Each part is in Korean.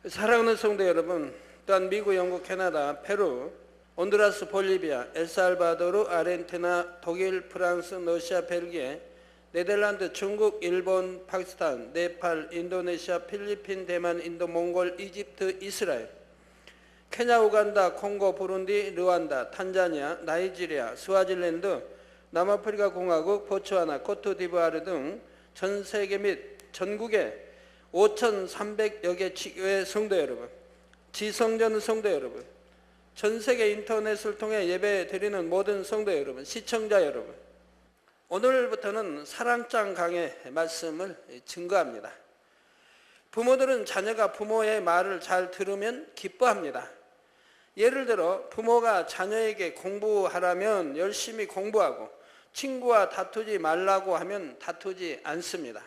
사랑하는 성도 여러분, 또한 미국, 영국, 캐나다, 페루, 온두라스, 볼리비아, 엘살바도르, 아르헨티나, 독일, 프랑스, 러시아, 벨기에, 네덜란드, 중국, 일본, 파키스탄, 네팔, 인도네시아, 필리핀, 대만, 인도, 몽골, 이집트, 이스라엘, 케냐, 우간다, 콩고, 부룬디, 르완다, 탄자니아, 나이지리아, 스와질랜드, 남아프리카 공화국, 보츠와나, 코트디부아르 등 전 세계 및 전국의 5,300여 개 지교회 성도 여러분, 지성전 성도 여러분, 전 세계 인터넷을 통해 예배 드리는 모든 성도 여러분, 시청자 여러분, 오늘부터는 사랑장 강의 말씀을 증거합니다. 부모들은 자녀가 부모의 말을 잘 들으면 기뻐합니다. 예를 들어 부모가 자녀에게 공부하라면 열심히 공부하고 친구와 다투지 말라고 하면 다투지 않습니다.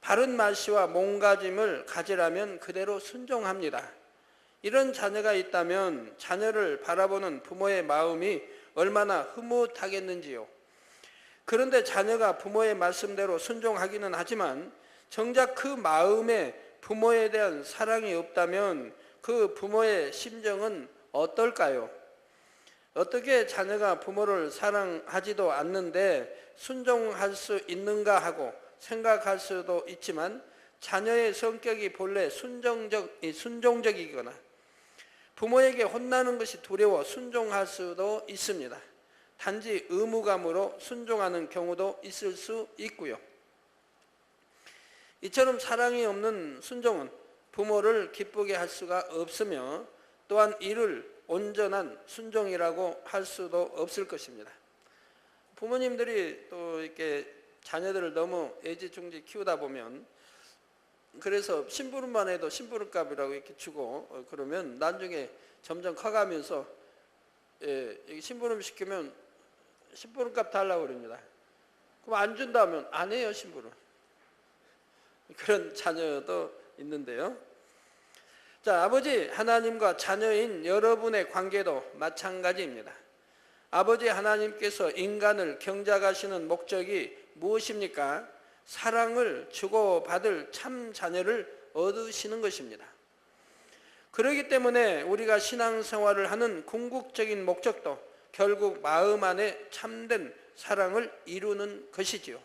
바른 말씨와 몸가짐을 가지라면 그대로 순종합니다. 이런 자녀가 있다면 자녀를 바라보는 부모의 마음이 얼마나 흐뭇하겠는지요. 그런데 자녀가 부모의 말씀대로 순종하기는 하지만 정작 그 마음에 부모에 대한 사랑이 없다면 그 부모의 심정은 어떨까요? 어떻게 자녀가 부모를 사랑하지도 않는데 순종할 수 있는가 하고 생각할 수도 있지만 자녀의 성격이 본래 순종적이거나 부모에게 혼나는 것이 두려워 순종할 수도 있습니다. 단지 의무감으로 순종하는 경우도 있을 수 있고요. 이처럼 사랑이 없는 순종은 부모를 기쁘게 할 수가 없으며 또한 이를 온전한 순종이라고 할 수도 없을 것입니다. 부모님들이 또 이렇게 자녀들을 너무 애지중지 키우다 보면 그래서 심부름만 해도 심부름값이라고 이렇게 주고 그러면 나중에 점점 커가면서 심부름 시키면 심부름값 달라고 그럽니다. 그럼 안 준다면 안 해요, 심부름. 그런 자녀도 있는데요. 자, 아버지 하나님과 자녀인 여러분의 관계도 마찬가지입니다. 아버지 하나님께서 인간을 경작하시는 목적이 무엇입니까? 사랑을 주고받을 참 자녀를 얻으시는 것입니다. 그렇기 때문에 우리가 신앙생활을 하는 궁극적인 목적도 결국 마음 안에 참된 사랑을 이루는 것이지요.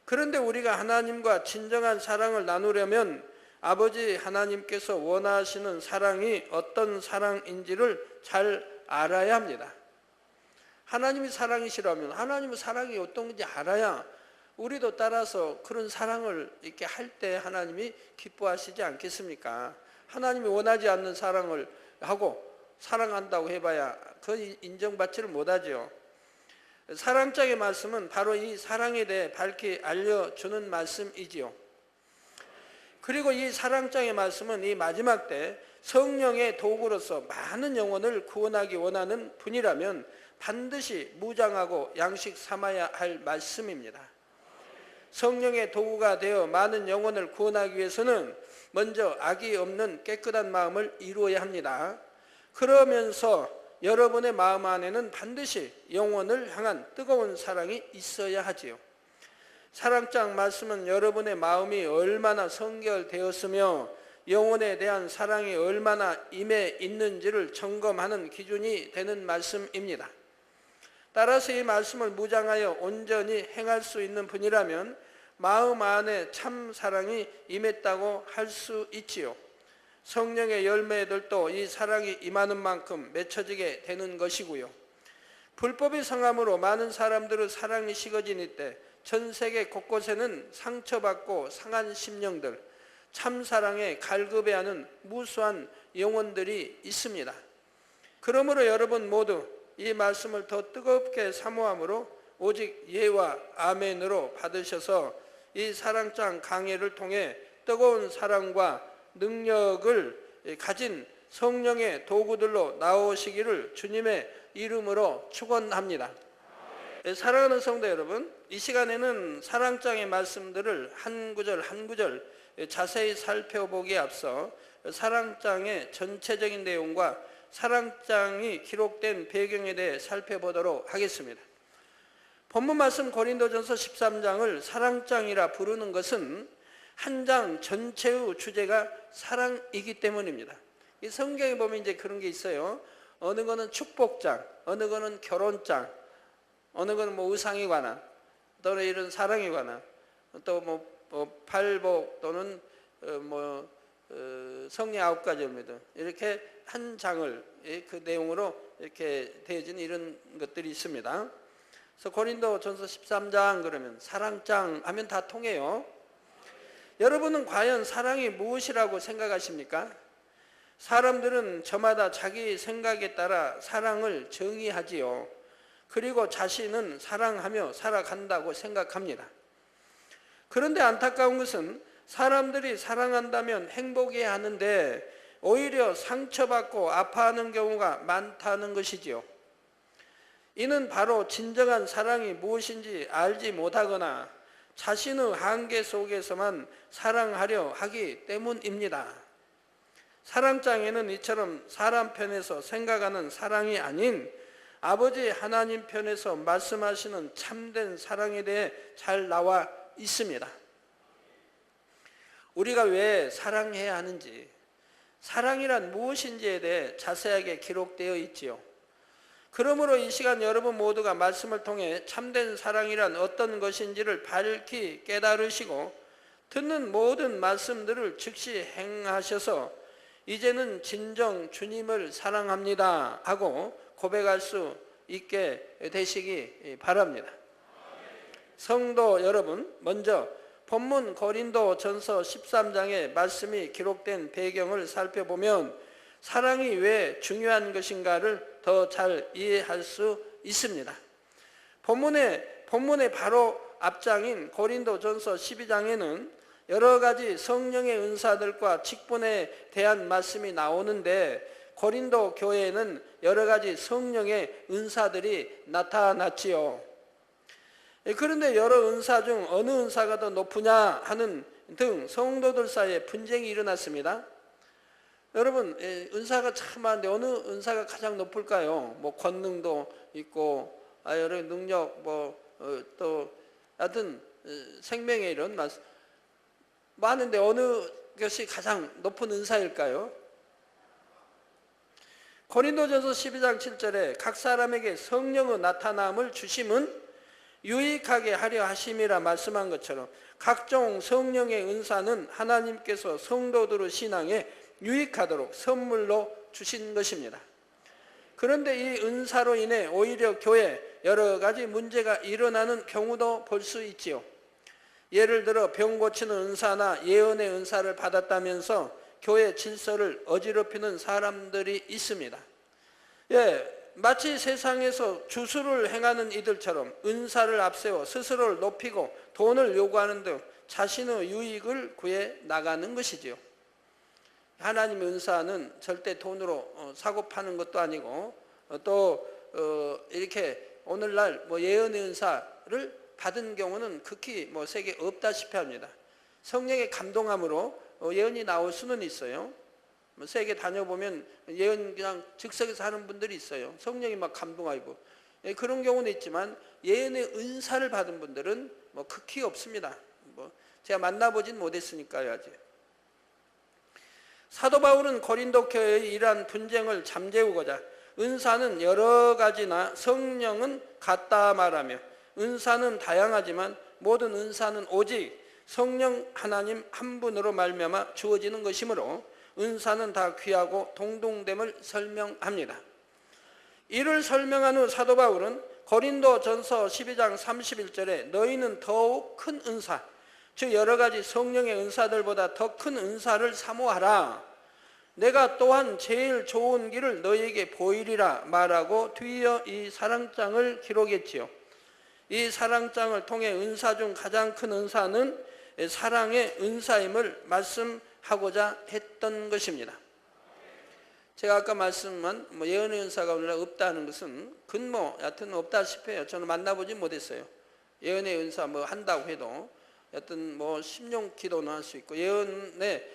그런데 우리가 하나님과 진정한 사랑을 나누려면 아버지 하나님께서 원하시는 사랑이 어떤 사랑인지를 잘 알아야 합니다. 하나님이 사랑이시라면 하나님의 사랑이 어떤 건지 알아야 우리도 따라서 그런 사랑을 이렇게 할 때 하나님이 기뻐하시지 않겠습니까? 하나님이 원하지 않는 사랑을 하고 사랑한다고 해봐야 그건 인정받지를 못하죠. 사랑장의 말씀은 바로 이 사랑에 대해 밝히 알려주는 말씀이지요. 그리고 이 사랑장의 말씀은 이 마지막 때 성령의 도구로서 많은 영혼을 구원하기 원하는 분이라면 반드시 무장하고 양식 삼아야 할 말씀입니다. 성령의 도구가 되어 많은 영혼을 구원하기 위해서는 먼저 악이 없는 깨끗한 마음을 이루어야 합니다. 그러면서 여러분의 마음 안에는 반드시 영혼을 향한 뜨거운 사랑이 있어야 하지요. 사랑장 말씀은 여러분의 마음이 얼마나 성결되었으며 영혼에 대한 사랑이 얼마나 임해 있는지를 점검하는 기준이 되는 말씀입니다. 따라서 이 말씀을 무장하여 온전히 행할 수 있는 분이라면 마음 안에 참 사랑이 임했다고 할 수 있지요. 성령의 열매들도 이 사랑이 임하는 만큼 맺혀지게 되는 것이고요. 불법이 성함으로 많은 사람들의 사랑이 식어진 이때 전 세계 곳곳에는 상처받고 상한 심령들, 참사랑에 갈급해하는 무수한 영혼들이 있습니다. 그러므로 여러분 모두 이 말씀을 더 뜨겁게 사모함으로 오직 예와 아멘으로 받으셔서 이 사랑장 강해를 통해 뜨거운 사랑과 능력을 가진 성령의 도구들로 나오시기를 주님의 이름으로 축원합니다. 사랑하는 성도 여러분, 이 시간에는 사랑장의 말씀들을 한 구절 한 구절 자세히 살펴보기에 앞서 사랑장의 전체적인 내용과 사랑장이 기록된 배경에 대해 살펴보도록 하겠습니다. 본문 말씀 고린도전서 13장을 사랑장이라 부르는 것은 한 장 전체의 주제가 사랑이기 때문입니다. 이 성경에 보면 이제 그런 게 있어요. 어느 거는 축복장, 어느 거는 결혼장, 어느 거는 뭐 의상에 관한, 또는 이런 사랑에 관한, 또 뭐 팔복 또는 성리 9가지입니다. 이렇게 한 장을 그 내용으로 이렇게 되어진 이런 것들이 있습니다. 그래서 고린도전서 13장 그러면 사랑장 하면 다 통해요. 여러분은 과연 사랑이 무엇이라고 생각하십니까? 사람들은 저마다 자기 생각에 따라 사랑을 정의하지요. 그리고 자신은 사랑하며 살아간다고 생각합니다. 그런데 안타까운 것은 사람들이 사랑한다면 행복해야 하는데 오히려 상처받고 아파하는 경우가 많다는 것이지요. 이는 바로 진정한 사랑이 무엇인지 알지 못하거나 자신의 한계 속에서만 사랑하려 하기 때문입니다. 사랑장에는 이처럼 사람 편에서 생각하는 사랑이 아닌 아버지 하나님 편에서 말씀하시는 참된 사랑에 대해 잘 나와 있습니다. 우리가 왜 사랑해야 하는지, 사랑이란 무엇인지에 대해 자세하게 기록되어 있지요. 그러므로 이 시간 여러분 모두가 말씀을 통해 참된 사랑이란 어떤 것인지를 밝히 깨달으시고 듣는 모든 말씀들을 즉시 행하셔서 이제는 진정 주님을 사랑합니다 하고 고백할 수 있게 되시기 바랍니다. 성도 여러분, 먼저 본문 고린도전서 13장의 말씀이 기록된 배경을 살펴보면 사랑이 왜 중요한 것인가를 더 잘 이해할 수 있습니다. 본문의 바로 앞장인 고린도전서 12장에는 여러 가지 성령의 은사들과 직분에 대한 말씀이 나오는데 고린도 교회에는 여러 가지 성령의 은사들이 나타났지요. 그런데 여러 은사 중 어느 은사가 더 높으냐 하는 등 성도들 사이에 분쟁이 일어났습니다. 여러분, 은사가 참 많은데 어느 은사가 가장 높을까요? 뭐 권능도 있고 여러 능력 또 하여튼 생명의 이런 많은데 어느 것이 가장 높은 은사일까요? 고린도전서 12장 7절에 각 사람에게 성령의 나타남을 주심은 유익하게 하려 하심이라 말씀한 것처럼 각종 성령의 은사는 하나님께서 성도들의 신앙에 유익하도록 선물로 주신 것입니다. 그런데 이 은사로 인해 오히려 교회에 여러 가지 문제가 일어나는 경우도 볼 수 있지요. 예를 들어 병 고치는 은사나 예언의 은사를 받았다면서 교회 질서를 어지럽히는 사람들이 있습니다. 마치 세상에서 주술을 행하는 이들처럼 은사를 앞세워 스스로를 높이고 돈을 요구하는 등 자신의 유익을 구해 나가는 것이지요. 하나님의 은사는 절대 돈으로 사고 파는 것도 아니고 또 이렇게 오늘날 예언의 은사를 받은 경우는 극히 세계에 없다시피 합니다. 성령의 감동함으로 예언이 나올 수는 있어요. 세계 다녀보면 예언 그냥 즉석에서 하는 분들이 있어요. 성령이 막 감동하고 그런 경우는 있지만 예언의 은사를 받은 분들은 극히 없습니다. 제가 만나보진 못했으니까요 아직. 사도 바울은 고린도 교회의 이러한 분쟁을 잠재우고자 은사는 여러 가지나 성령은 같다 말하며 은사는 다양하지만 모든 은사는 오직 성령 하나님 한 분으로 말미암아 주어지는 것이므로 은사는 다 귀하고 동등됨을 설명합니다. 이를 설명한 후 사도 바울은 고린도전서 12장 31절에 너희는 더욱 큰 은사, 즉 여러 가지 성령의 은사들보다 더 큰 은사를 사모하라. 내가 또한 제일 좋은 길을 너희에게 보이리라 말하고 뒤이어 이 사랑장을 기록했지요. 이 사랑장을 통해 은사 중 가장 큰 은사는 사랑의 은사임을 말씀하고자 했던 것입니다. 제가 아까 말씀한 예언의 은사가 오늘날 없다는 것은 여하튼 없다시피 해요. 저는 만나보지 못했어요. 예언의 은사 한다고 해도 여하튼 심령 기도는 할 수 있고 예언에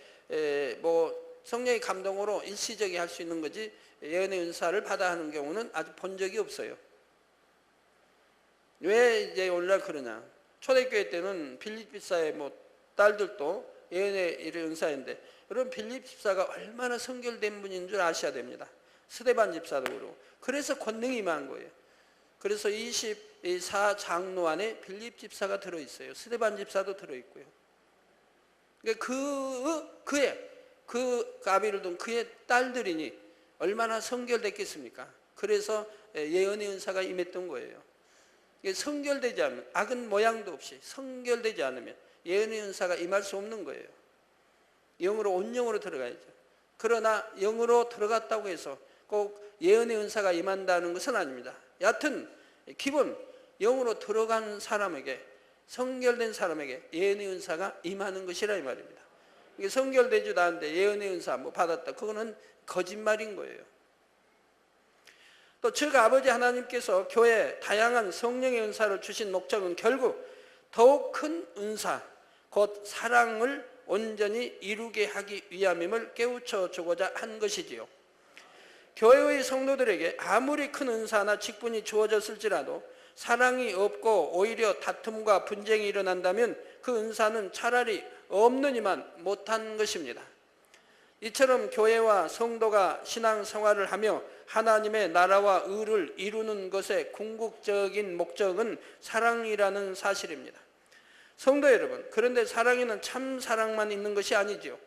성령의 감동으로 일시적이 할 수 있는 거지 예언의 은사를 받아 하는 경우는 아직 본 적이 없어요. 왜 이제 오늘날 그러냐? 초대교회 때는 빌립비사에 딸들도 예언의 은사인데, 여러분 빌립 집사가 얼마나 성결된 분인 줄 아셔야 됩니다. 스데반 집사도 그러고. 그래서 권능이 임한 거예요. 그래서 24장로 안에 빌립 집사가 들어있어요. 스데반 집사도 들어있고요. 그 아비를 둔 그의 딸들이니 얼마나 성결됐겠습니까? 그래서 예언의 은사가 임했던 거예요. 성결되지 않으면, 악은 모양도 없이 성결되지 않으면 예언의 은사가 임할 수 없는 거예요. 영으로, 온영으로 들어가야죠. 그러나 영으로 들어갔다고 해서 꼭 예언의 은사가 임한다는 것은 아닙니다. 여하튼 기본 영으로 들어간 사람에게, 성결된 사람에게 예언의 은사가 임하는 것이라 이 말입니다. 이게 성결되지도 않는데 예언의 은사 뭐 받았다, 그거는 거짓말인 거예요. 또 즉 아버지 하나님께서 교회에 다양한 성령의 은사를 주신 목적은 결국 더욱 큰 은사, 곧 사랑을 온전히 이루게 하기 위함임을 깨우쳐 주고자 한 것이지요. 교회의 성도들에게 아무리 큰 은사나 직분이 주어졌을지라도 사랑이 없고 오히려 다툼과 분쟁이 일어난다면 그 은사는 차라리 없느니만 못한 것입니다. 이처럼 교회와 성도가 신앙생활을 하며 하나님의 나라와 의를 이루는 것의 궁극적인 목적은 사랑이라는 사실입니다. 성도 여러분, 그런데 사랑에는 참 사랑만 있는 것이 아니지요.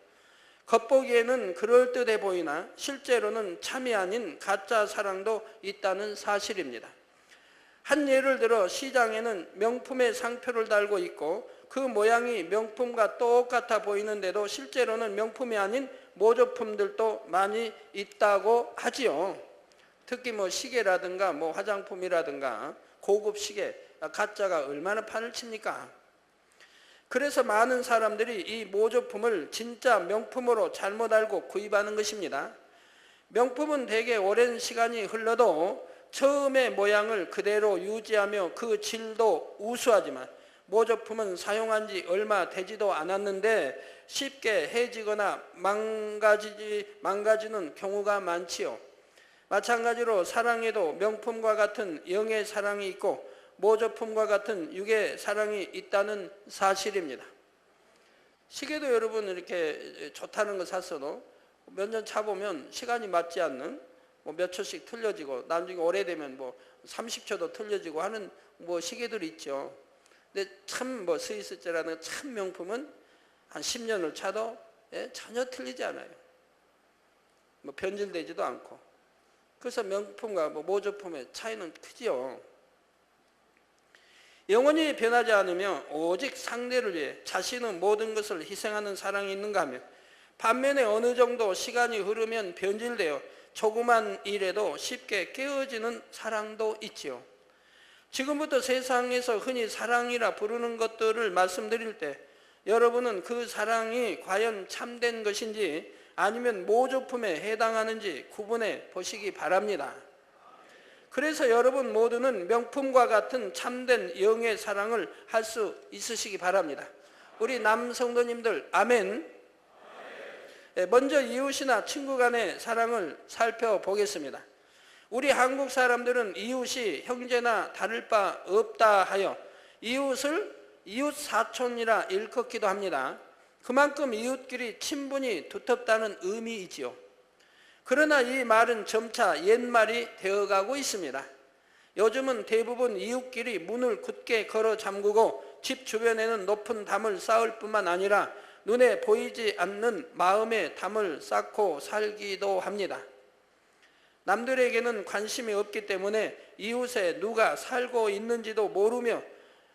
겉보기에는 그럴듯해 보이나 실제로는 참이 아닌 가짜 사랑도 있다는 사실입니다. 한 예를 들어 시장에는 명품의 상표를 달고 있고 그 모양이 명품과 똑같아 보이는데도 실제로는 명품이 아닌 모조품들도 많이 있다고 하지요. 특히 뭐 시계라든가 뭐 화장품이라든가 고급 시계, 가짜가 얼마나 판을 칩니까? 그래서 많은 사람들이 이 모조품을 진짜 명품으로 잘못 알고 구입하는 것입니다. 명품은 대개 오랜 시간이 흘러도 처음의 모양을 그대로 유지하며 그 질도 우수하지만 모조품은 사용한 지 얼마 되지도 않았는데 쉽게 해지거나 망가지는 경우가 많지요. 마찬가지로 사랑에도 명품과 같은 영의 사랑이 있고 모조품과 같은 육의 사랑이 있다는 사실입니다. 시계도 여러분 이렇게 좋다는 거 샀어도 몇 년 차보면 시간이 맞지 않는 몇 초씩 틀려지고 나중에 오래되면 30초도 틀려지고 하는 시계들이 있죠. 근데 참 스위스제라는 참 명품은 한 10년을 차도 전혀 틀리지 않아요. 변질되지도 않고. 그래서 명품과 모조품의 차이는 크지요. 영원히 변하지 않으며 오직 상대를 위해 자신의 모든 것을 희생하는 사랑이 있는가 하면, 반면에 어느 정도 시간이 흐르면 변질되어 조그만 일에도 쉽게 깨어지는 사랑도 있지요. 지금부터 세상에서 흔히 사랑이라 부르는 것들을 말씀드릴 때 여러분은 그 사랑이 과연 참된 것인지 아니면 모조품에 해당하는지 구분해 보시기 바랍니다. 그래서 여러분 모두는 명품과 같은 참된 영의 사랑을 할 수 있으시기 바랍니다. 우리 남성도님들 아멘. 먼저 이웃이나 친구 간의 사랑을 살펴보겠습니다. 우리 한국 사람들은 이웃이 형제나 다를 바 없다 하여 이웃을 이웃 사촌이라 일컫기도 합니다. 그만큼 이웃끼리 친분이 두텁다는 의미이지요. 그러나 이 말은 점차 옛말이 되어가고 있습니다. 요즘은 대부분 이웃끼리 문을 굳게 걸어 잠그고 집 주변에는 높은 담을 쌓을 뿐만 아니라 눈에 보이지 않는 마음의 담을 쌓고 살기도 합니다. 남들에게는 관심이 없기 때문에 이웃에 누가 살고 있는지도 모르며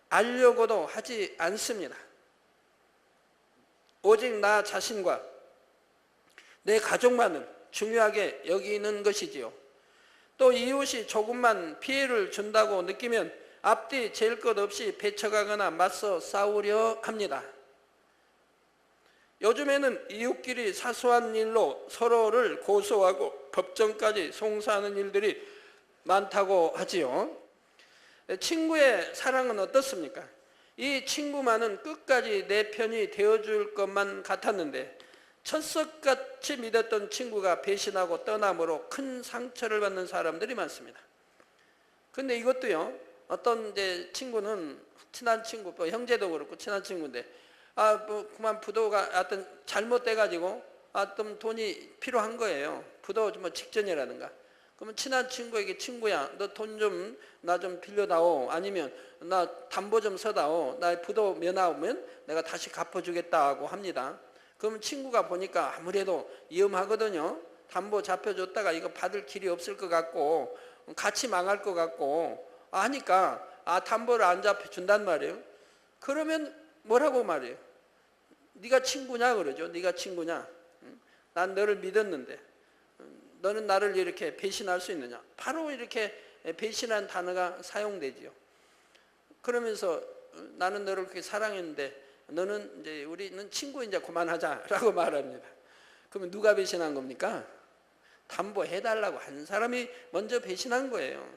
알려고도 하지 않습니다. 오직 나 자신과 내 가족만을 중요하게 여기는 것이지요. 또 이웃이 조금만 피해를 준다고 느끼면 앞뒤 잴 것 없이 배척하거나 맞서 싸우려 합니다. 요즘에는 이웃끼리 사소한 일로 서로를 고소하고 법정까지 송사하는 일들이 많다고 하지요. 친구의 사랑은 어떻습니까? 이 친구만은 끝까지 내 편이 되어줄 것만 같았는데 철석같이 믿었던 친구가 배신하고 떠남으로 큰 상처를 받는 사람들이 많습니다. 근데 이것도요, 어떤 친구는 친한 친구, 형제도 그렇고 친한 친구인데 뭐 그만 부도가 하여튼 잘못돼가지고 어떤 돈이 필요한 거예요. 부도 뭐 직전이라든가. 그러면 친한 친구에게 친구야, 너 돈 좀 나 좀 빌려다오. 아니면 나 담보 좀 서다오. 나 부도 면하면 내가 다시 갚아주겠다고 합니다. 그러면 친구가 보니까 아무래도 위험하거든요. 담보 잡혀줬다가 이거 받을 길이 없을 것 같고 같이 망할 것 같고 하니까 담보를 안 잡혀준단 말이에요. 그러면 뭐라고 말해요? 네가 친구냐 그러죠. 네가 친구냐? 난 너를 믿었는데 너는 나를 이렇게 배신할 수 있느냐? 바로 이렇게 배신한 단어가 사용되지요. 그러면서 나는 너를 그렇게 사랑했는데 너는 이제 우리는 친구 이제 그만하자라고 말합니다. 그러면 누가 배신한 겁니까? 담보해달라고 한 사람이 먼저 배신한 거예요.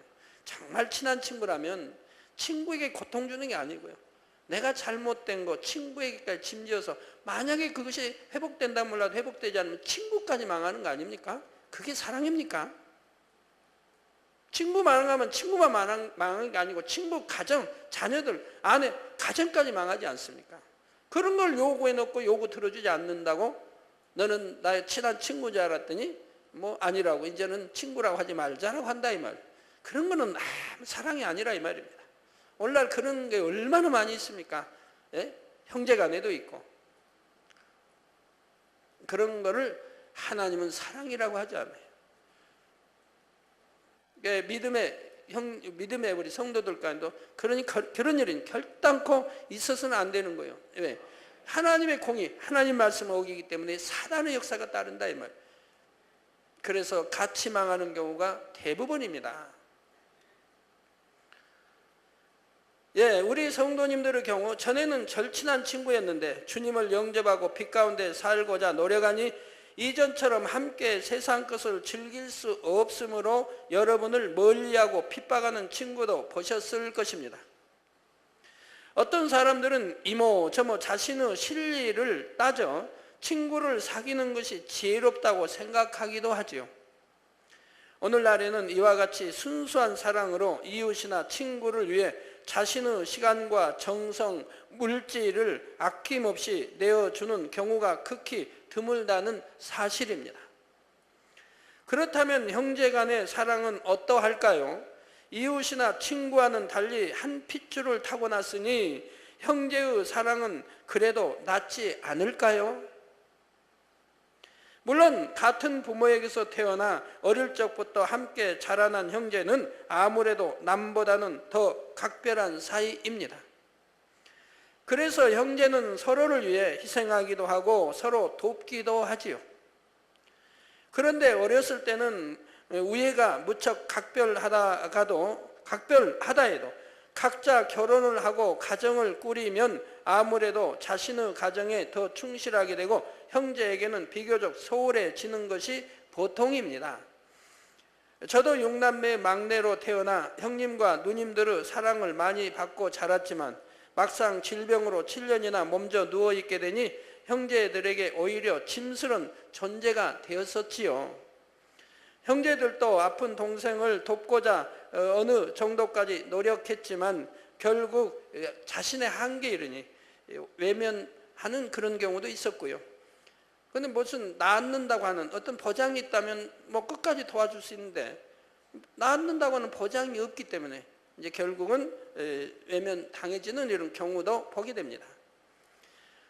정말 친한 친구라면 친구에게 고통 주는 게 아니고요. 내가 잘못된 거 친구에게까지 짐지어서 만약에 그것이 회복된다 몰라도 회복되지 않으면 친구까지 망하는 거 아닙니까? 그게 사랑입니까? 친구 망하면 친구만 망하는 게 아니고 친구, 가정, 자녀들, 아내, 가정까지 망하지 않습니까? 그런 걸 요구해 놓고 요구 들어주지 않는다고 너는 나의 친한 친구인 줄 알았더니 뭐 아니라고 이제는 친구라고 하지 말자라고 한다 이 말. 그런 거는 사랑이 아니라 이 말입니다. 오늘날 그런 게 얼마나 많이 있습니까? 예? 형제간에도 있고. 그런 거를 하나님은 사랑이라고 하지 않아요. 믿음의 우리 성도들 가운데도 그런 일은 결단코 있어서는 안 되는 거예요. 왜? 하나님의 공의, 하나님 말씀을 어기기 때문에 사단의 역사가 따른다 이 말. 그래서 같이 망하는 경우가 대부분입니다. 예, 우리 성도님들의 경우 전에는 절친한 친구였는데 주님을 영접하고 빛 가운데 살고자 노력하니 이전처럼 함께 세상 것을 즐길 수 없으므로 여러분을 멀리하고 핍박하는 친구도 보셨을 것입니다. 어떤 사람들은 이모 저모 자신의 실리를 따져 친구를 사귀는 것이 지혜롭다고 생각하기도 하지요. 오늘날에는 이와 같이 순수한 사랑으로 이웃이나 친구를 위해 자신의 시간과 정성, 물질을 아낌없이 내어주는 경우가 극히 드물다는 사실입니다. 그렇다면 형제간의 사랑은 어떠할까요? 이웃이나 친구와는 달리 한 핏줄을 타고났으니 형제의 사랑은 그래도 낫지 않을까요? 물론 같은 부모에게서 태어나 어릴 적부터 함께 자라난 형제는 아무래도 남보다는 더 각별한 사이입니다. 그래서 형제는 서로를 위해 희생하기도 하고 서로 돕기도 하지요. 그런데 어렸을 때는 우애가 무척 각별하다 해도 각자 결혼을 하고 가정을 꾸리면 아무래도 자신의 가정에 더 충실하게 되고 형제에게는 비교적 소홀해지는 것이 보통입니다. 저도 6남매 막내로 태어나 형님과 누님들의 사랑을 많이 받고 자랐지만 막상 질병으로 7년이나 몸져 누워있게 되니 형제들에게 오히려 짐스러운 존재가 되었었지요. 형제들도 아픈 동생을 돕고자 어느 정도까지 노력했지만 결국 자신의 한계에 이르니 외면하는 그런 경우도 있었고요. 그런데 무슨 낳는다고 하는 어떤 보장이 있다면 뭐 끝까지 도와줄 수 있는데 낳는다고 하는 보장이 없기 때문에 이제 결국은 외면 당해지는 이런 경우도 보게 됩니다.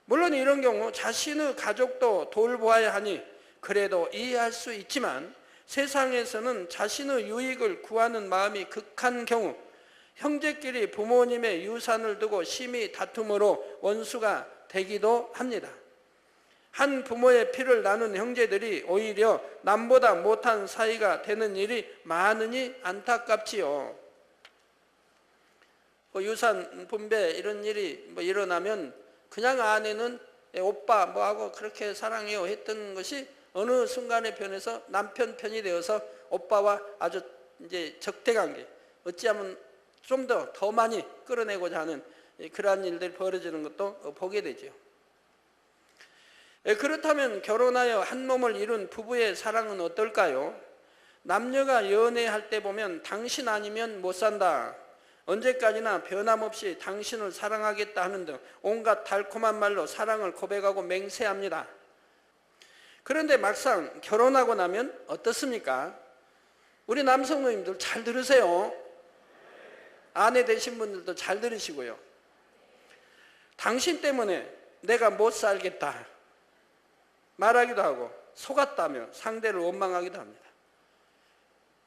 물론 이런 경우 자신의 가족도 돌보아야 하니 그래도 이해할 수 있지만 세상에서는 자신의 유익을 구하는 마음이 극한 경우 형제끼리 부모님의 유산을 두고 심히 다툼으로 원수가 되기도 합니다. 한 부모의 피를 나눈 형제들이 오히려 남보다 못한 사이가 되는 일이 많으니 안타깝지요. 유산 분배 이런 일이 일어나면 그냥 아내는 오빠 뭐하고 그렇게 사랑해요 했던 것이 어느 순간에 변해서 남편 편이 되어서 오빠와 아주 이제 적대관계, 어찌하면 좀 더 많이 끌어내고자 하는 그러한 일들이 벌어지는 것도 보게 되죠. 그렇다면 결혼하여 한 몸을 이룬 부부의 사랑은 어떨까요? 남녀가 연애할 때 보면 당신 아니면 못 산다, 언제까지나 변함없이 당신을 사랑하겠다 하는 등 온갖 달콤한 말로 사랑을 고백하고 맹세합니다. 그런데 막상 결혼하고 나면 어떻습니까? 우리 남성노님들 잘 들으세요. 아내 되신 분들도 잘 들으시고요. 당신 때문에 내가 못 살겠다 말하기도 하고 속았다며 상대를 원망하기도 합니다.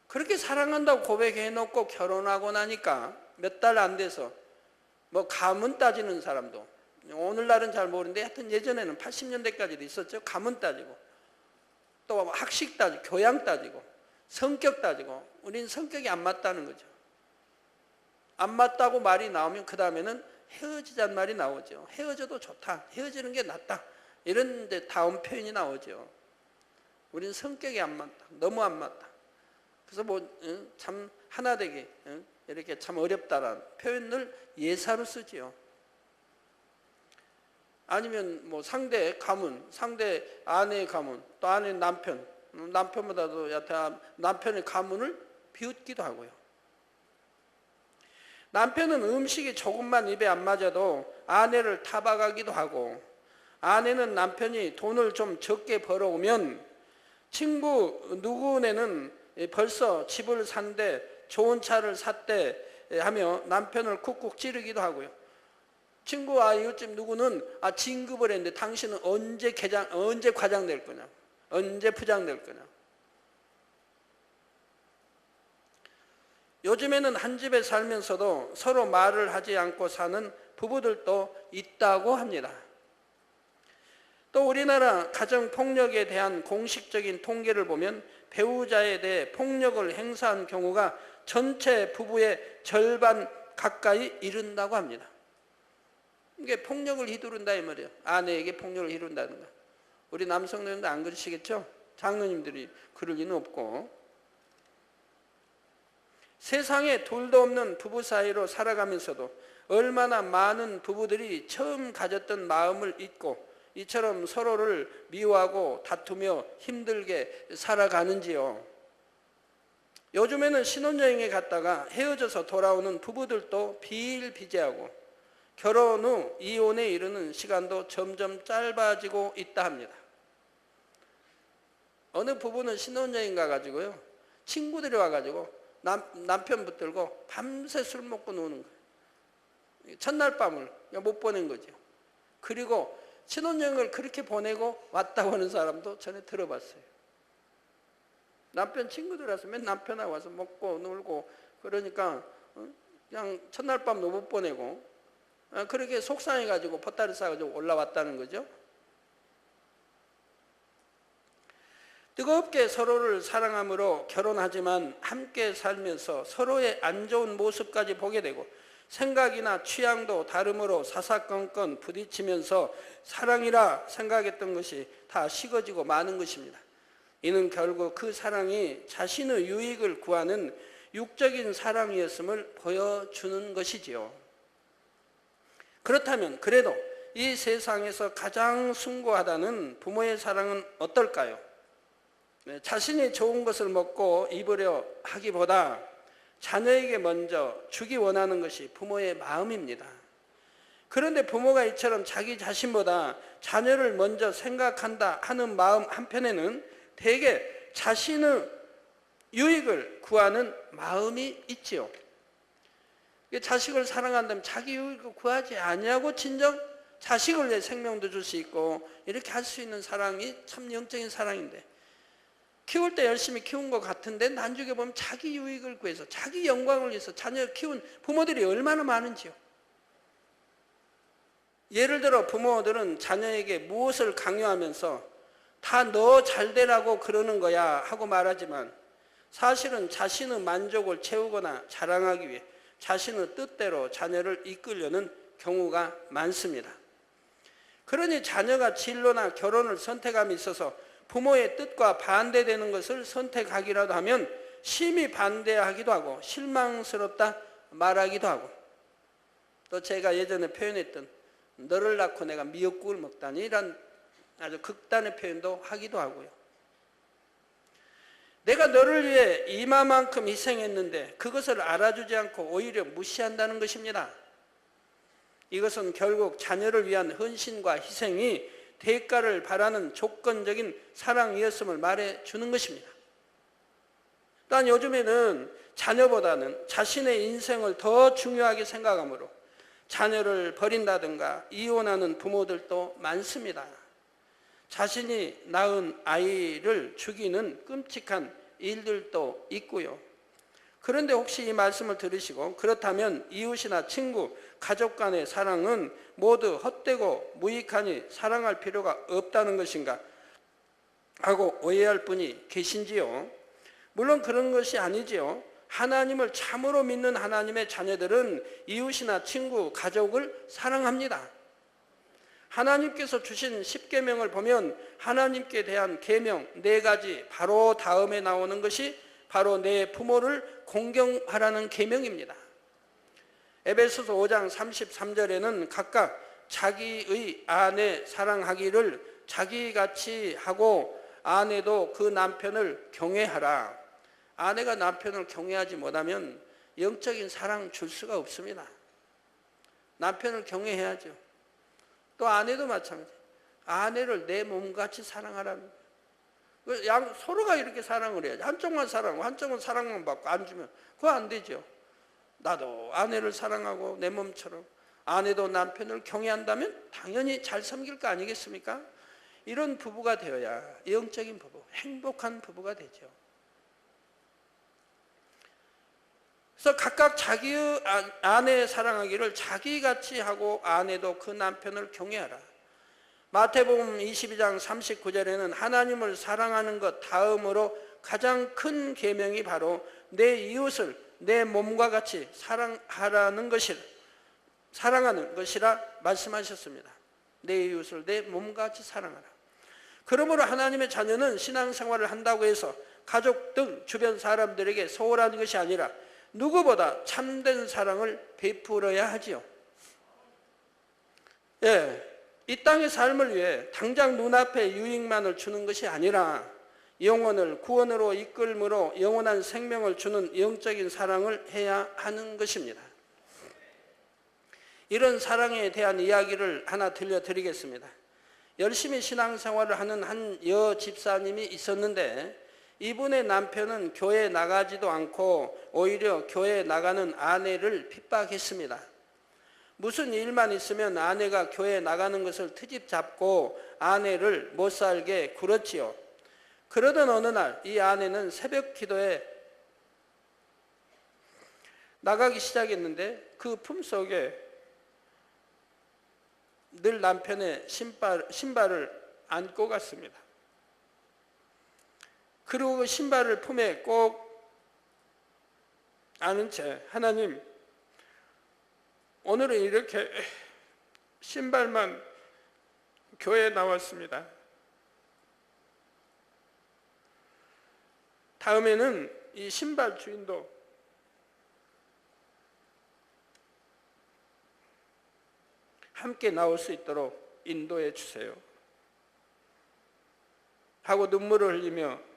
그렇게 사랑한다고 고백해놓고 결혼하고 나니까 몇 달 안 돼서 뭐 가문 따지는 사람도, 오늘날은 잘 모르는데 하여튼 예전에는 80년대까지도 있었죠. 가문 따지고 또 학식 따지고 교양 따지고 성격 따지고, 우린 성격이 안 맞다는 거죠. 안 맞다고 말이 나오면 그 다음에는 헤어지자는 말이 나오죠. 헤어져도 좋다, 헤어지는 게 낫다, 이런 데 다음 표현이 나오죠. 우린 성격이 안 맞다, 너무 안 맞다. 그래서 참 하나 되기 이렇게 참 어렵다라는 표현을 예사로 쓰지요. 아니면 뭐 상대 가문, 상대 아내의 가문, 또 아내의 남편, 남편보다도 여타 남편의 가문을 비웃기도 하고요. 남편은 음식이 조금만 입에 안 맞아도 아내를 타박하기도 하고, 아내는 남편이 돈을 좀 적게 벌어오면 친구 누구네는 벌써 집을 산대, 좋은 차를 샀대 하며 남편을 쿡쿡 찌르기도 하고요. 친구 이웃집 누구는 진급을 했는데 당신은 언제 과장 될 거냐, 언제 부장 될 거냐. 요즘에는 한 집에 살면서도 서로 말을 하지 않고 사는 부부들도 있다고 합니다. 또 우리나라 가정폭력에 대한 공식적인 통계를 보면 배우자에 대해 폭력을 행사한 경우가 전체 부부의 절반 가까이 이른다고 합니다. 이게 폭력을 휘두른다 이 말이에요. 아내에게 폭력을 휘두른다는 거. 우리 남성들도 안 그러시겠죠? 장로님들이 그럴 리는 없고. 세상에 둘도 없는 부부 사이로 살아가면서도 얼마나 많은 부부들이 처음 가졌던 마음을 잊고 이처럼 서로를 미워하고 다투며 힘들게 살아가는지요. 요즘에는 신혼여행에 갔다가 헤어져서 돌아오는 부부들도 비일비재하고 결혼 후 이혼에 이르는 시간도 점점 짧아지고 있다 합니다. 어느 부부는 신혼여행 가가지고요, 친구들이 와가지고 남편 붙들고 밤새 술 먹고 노는 거예요. 첫날 밤을 못 보낸 거죠. 그리고 신혼여행을 그렇게 보내고 왔다고 하는 사람도 전에 들어봤어요. 남편 친구들 와서 맨 남편하고 와서 먹고 놀고 그러니까 그냥 첫날 밤도 못 보내고 그렇게 속상해가지고 보따리 싸가지고 올라왔다는 거죠. 뜨겁게 서로를 사랑함으로 결혼하지만 함께 살면서 서로의 안 좋은 모습까지 보게 되고 생각이나 취향도 다름으로 사사건건 부딪히면서 사랑이라 생각했던 것이 다 식어지고 마는 것입니다. 이는 결국 그 사랑이 자신의 유익을 구하는 육적인 사랑이었음을 보여주는 것이지요. 그렇다면 그래도 이 세상에서 가장 숭고하다는 부모의 사랑은 어떨까요? 자신이 좋은 것을 먹고 입으려 하기보다 자녀에게 먼저 주기 원하는 것이 부모의 마음입니다. 그런데 부모가 이처럼 자기 자신보다 자녀를 먼저 생각한다 하는 마음 한편에는 대개 자신의 유익을 구하는 마음이 있지요. 자식을 사랑한다면 자기 유익을 구하지 아니하고 진정 자식을 내 생명도 줄 수 있고 이렇게 할 수 있는 사랑이 참 영적인 사랑인데, 키울 때 열심히 키운 것 같은데 나중에 보면 자기 유익을 구해서 자기 영광을 위해서 자녀를 키운 부모들이 얼마나 많은지요. 예를 들어 부모들은 자녀에게 무엇을 강요하면서 다 너 잘되라고 그러는 거야 하고 말하지만 사실은 자신의 만족을 채우거나 자랑하기 위해 자신의 뜻대로 자녀를 이끌려는 경우가 많습니다. 그러니 자녀가 진로나 결혼을 선택함에 있어서 부모의 뜻과 반대되는 것을 선택하기라도 하면 심히 반대하기도 하고 실망스럽다 말하기도 하고, 또 제가 예전에 표현했던 너를 낳고 내가 미역국을 먹다니 이런 아주 극단의 표현도 하기도 하고요. 내가 너를 위해 이마만큼 희생했는데 그것을 알아주지 않고 오히려 무시한다는 것입니다. 이것은 결국 자녀를 위한 헌신과 희생이 대가를 바라는 조건적인 사랑이었음을 말해주는 것입니다. 또한 요즘에는 자녀보다는 자신의 인생을 더 중요하게 생각하므로 자녀를 버린다든가 이혼하는 부모들도 많습니다. 자신이 낳은 아이를 죽이는 끔찍한 일들도 있고요. 그런데 혹시 이 말씀을 들으시고 그렇다면 이웃이나 친구, 가족 간의 사랑은 모두 헛되고 무익하니 사랑할 필요가 없다는 것인가 하고 오해할 분이 계신지요? 물론 그런 것이 아니지요. 하나님을 참으로 믿는 하나님의 자녀들은 이웃이나 친구, 가족을 사랑합니다. 하나님께서 주신 십계명을 보면 하나님께 대한 계명 4가지 바로 다음에 나오는 것이 바로 내 부모를 공경하라는 계명입니다. 에베소서 5장 33절에는 각각 자기의 아내 사랑하기를 자기같이 하고 아내도 그 남편을 경외하라. 아내가 남편을 경외하지 못하면 영적인 사랑 줄 수가 없습니다. 남편을 경외해야죠. 또 아내도 마찬가지. 아내를 내 몸같이 사랑하라는 거예요. 서로가 이렇게 사랑을 해야지. 한쪽만 사랑하고 한쪽은 사랑만 받고 안 주면 그거 안 되죠. 나도 아내를 사랑하고 내 몸처럼 아내도 남편을 경외한다면 당연히 잘 섬길 거 아니겠습니까? 이런 부부가 되어야 영적인 부부, 행복한 부부가 되죠. 그래서 각각 자기의 아내 사랑하기를 자기같이 하고 아내도 그 남편을 경외하라. 마태복음 22장 39절에는 하나님을 사랑하는 것 다음으로 가장 큰 계명이 바로 내 이웃을 내 몸과 같이 사랑하는 것이라 말씀하셨습니다. 내 이웃을 내 몸과 같이 사랑하라. 그러므로 하나님의 자녀는 신앙생활을 한다고 해서 가족 등 주변 사람들에게 소홀한 것이 아니라 누구보다 참된 사랑을 베풀어야 하지요. 이 땅의 삶을 위해 당장 눈앞에 유익만을 주는 것이 아니라 영혼을 구원으로 이끌므로 영원한 생명을 주는 영적인 사랑을 해야 하는 것입니다. 이런 사랑에 대한 이야기를 하나 들려드리겠습니다. 열심히 신앙생활을 하는 한 여집사님이 있었는데 이분의 남편은 교회에 나가지도 않고 오히려 교회에 나가는 아내를 핍박했습니다. 무슨 일만 있으면 아내가 교회에 나가는 것을 트집 잡고 아내를 못 살게 굴었지요. 그러던 어느 날 이 아내는 새벽 기도에 나가기 시작했는데 그 품속에 늘 남편의 신발을 안고 갔습니다. 그리고 그 신발을 품에 꼭 안은 채 하나님, 오늘은 이렇게 신발만 교회에 나왔습니다. 다음에는 이 신발 주인도 함께 나올 수 있도록 인도해 주세요 하고 눈물을 흘리며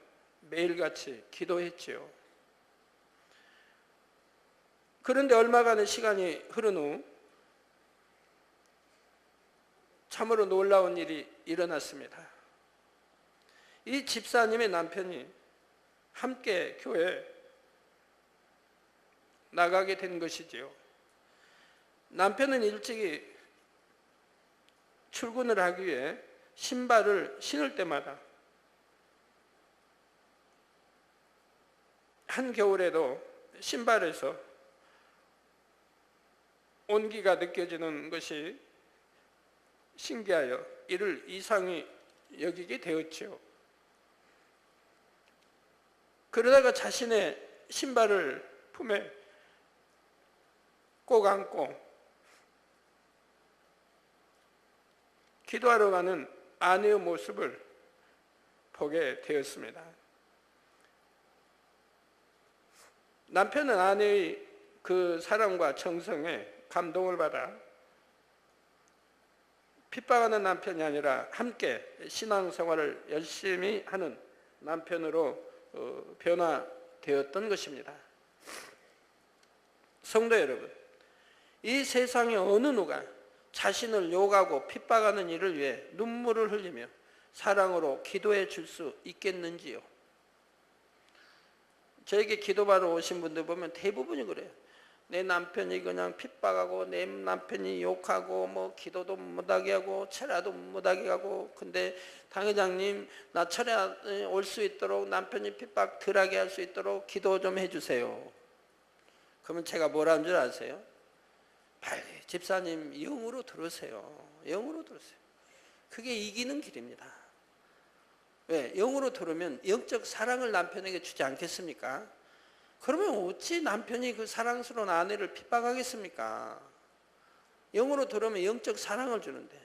매일같이 기도했지요. 그런데 얼마간의 시간이 흐른 후 참으로 놀라운 일이 일어났습니다. 이 집사님의 남편이 함께 교회에 나가게 된 것이지요. 남편은 일찍이 출근을 하기 위해 신발을 신을 때마다 한겨울에도 신발에서 온기가 느껴지는 것이 신기하여 이를 이상히 여기게 되었지요. 그러다가 자신의 신발을 품에 꼭 안고 기도하러 가는 아내의 모습을 보게 되었습니다. 남편은 아내의 그 사랑과 정성에 감동을 받아 핍박하는 남편이 아니라 함께 신앙생활을 열심히 하는 남편으로 변화되었던 것입니다. 성도 여러분, 이 세상의 어느 누가 자신을 욕하고 핍박하는 일을 위해 눈물을 흘리며 사랑으로 기도해 줄 수 있겠는지요? 저에게 기도받으러 오신 분들 보면 대부분이 그래요. 내 남편이 그냥 핍박하고 내 남편이 욕하고 뭐 기도도 못하게 하고 철야도 못하게 하고, 근데 당회장님 나 철야 올 수 있도록 남편이 핍박 덜하게 할 수 있도록 기도 좀 해주세요. 그러면 제가 뭐라는 줄 아세요? 빨리 집사님 영으로 들으세요. 영으로 들으세요. 그게 이기는 길입니다. 왜? 영으로 들으면 영적 사랑을 남편에게 주지 않겠습니까? 그러면 어찌 남편이 그 사랑스러운 아내를 핍박하겠습니까? 영으로 들으면 영적 사랑을 주는데,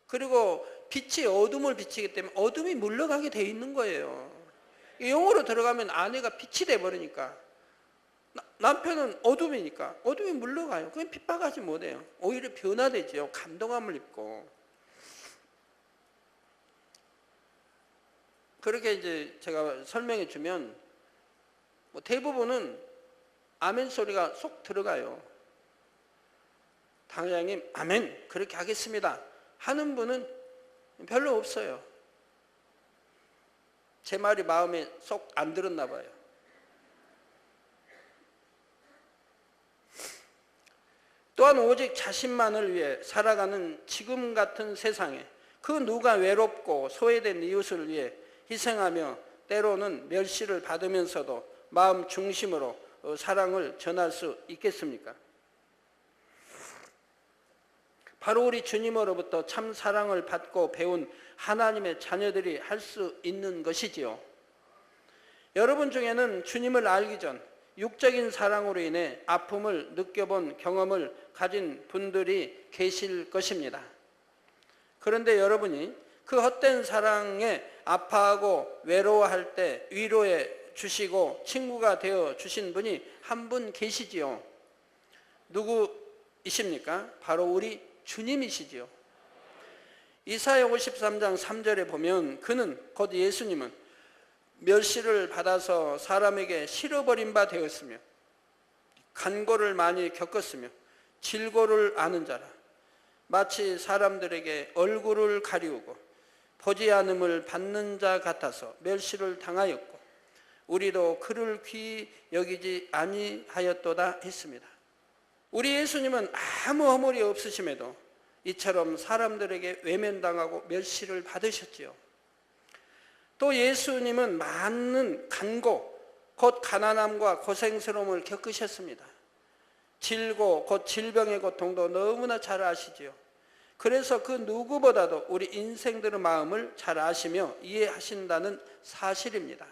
그리고 빛이 어둠을 비치기 때문에 어둠이 물러가게 돼 있는 거예요. 영으로 들어가면 아내가 빛이 돼버리니까, 남편은 어둠이니까 어둠이 물러가요. 그냥 핍박하지 못해요. 오히려 변화되죠. 감동함을 입고. 그렇게 이제 제가 설명해 주면 뭐 대부분은 아멘 소리가 쏙 들어가요. 당회장님 아멘 그렇게 하겠습니다 하는 분은 별로 없어요. 제 말이 마음에 쏙 안 들었나 봐요. 또한 오직 자신만을 위해 살아가는 지금 같은 세상에 그 누가 외롭고 소외된 이웃을 위해 희생하며 때로는 멸시를 받으면서도 마음 중심으로 사랑을 전할 수 있겠습니까? 바로 우리 주님으로부터 참 사랑을 받고 배운 하나님의 자녀들이 할 수 있는 것이지요. 여러분 중에는 주님을 알기 전 육적인 사랑으로 인해 아픔을 느껴본 경험을 가진 분들이 계실 것입니다. 그런데 여러분이 그 헛된 사랑에 아파하고 외로워할 때 위로해 주시고 친구가 되어 주신 분이 한 분 계시지요. 누구이십니까? 바로 우리 주님이시지요. 이사야 53장 3절에 보면 그는 곧 예수님은 멸시를 받아서 사람에게 실어버린 바 되었으며 간고를 많이 겪었으며 질고를 아는 자라. 마치 사람들에게 얼굴을 가리우고 보지 않음을 받는 자 같아서 멸시를 당하였고 우리도 그를 귀히 여기지 아니하였도다 했습니다. 우리 예수님은 아무 허물이 없으심에도 이처럼 사람들에게 외면당하고 멸시를 받으셨지요. 또 예수님은 많은 간고 곧 가난함과 고생스러움을 겪으셨습니다. 질고 곧 질병의 고통도 너무나 잘 아시지요. 그래서 그 누구보다도 우리 인생들의 마음을 잘 아시며 이해하신다는 사실입니다.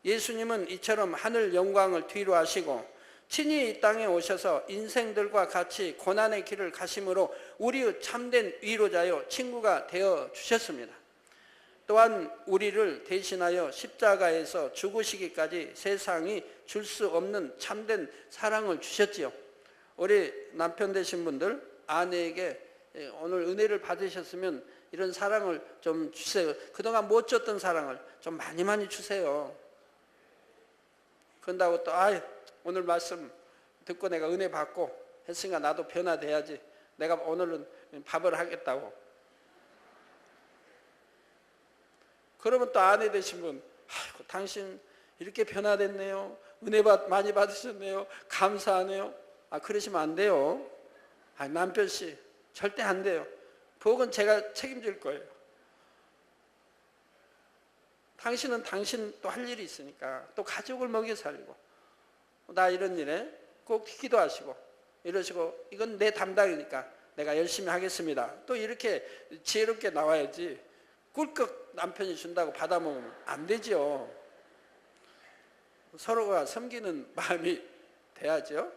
예수님은 이처럼 하늘 영광을 뒤로 하시고 친히 이 땅에 오셔서 인생들과 같이 고난의 길을 가심으로 우리의 참된 위로자요 친구가 되어 주셨습니다. 또한 우리를 대신하여 십자가에서 죽으시기까지 세상이 줄 수 없는 참된 사랑을 주셨지요. 우리 남편 되신 분들 아내에게 오늘 은혜를 받으셨으면 이런 사랑을 좀 주세요. 그동안 못 줬던 사랑을 좀 많이 주세요. 그런다고 또 오늘 말씀 듣고 내가 은혜 받고 했으니까 나도 변화돼야지. 내가 오늘은 밥을 하겠다고. 그러면 또 아내 되신 분, 아이고, 당신 이렇게 변화됐네요. 은혜 많이 받으셨네요. 감사하네요. 그러시면 안 돼요. 남편씨 절대 안 돼요. 복은 제가 책임질 거예요. 당신은 당신 또 할 일이 있으니까 또 가족을 먹여 살리고 나 이런 일에 꼭 기도하시고 이러시고 이건 내 담당이니까 내가 열심히 하겠습니다. 또 이렇게 지혜롭게 나와야지 꿀꺽 남편이 준다고 받아먹으면 안 되죠. 서로가 섬기는 마음이 돼야죠.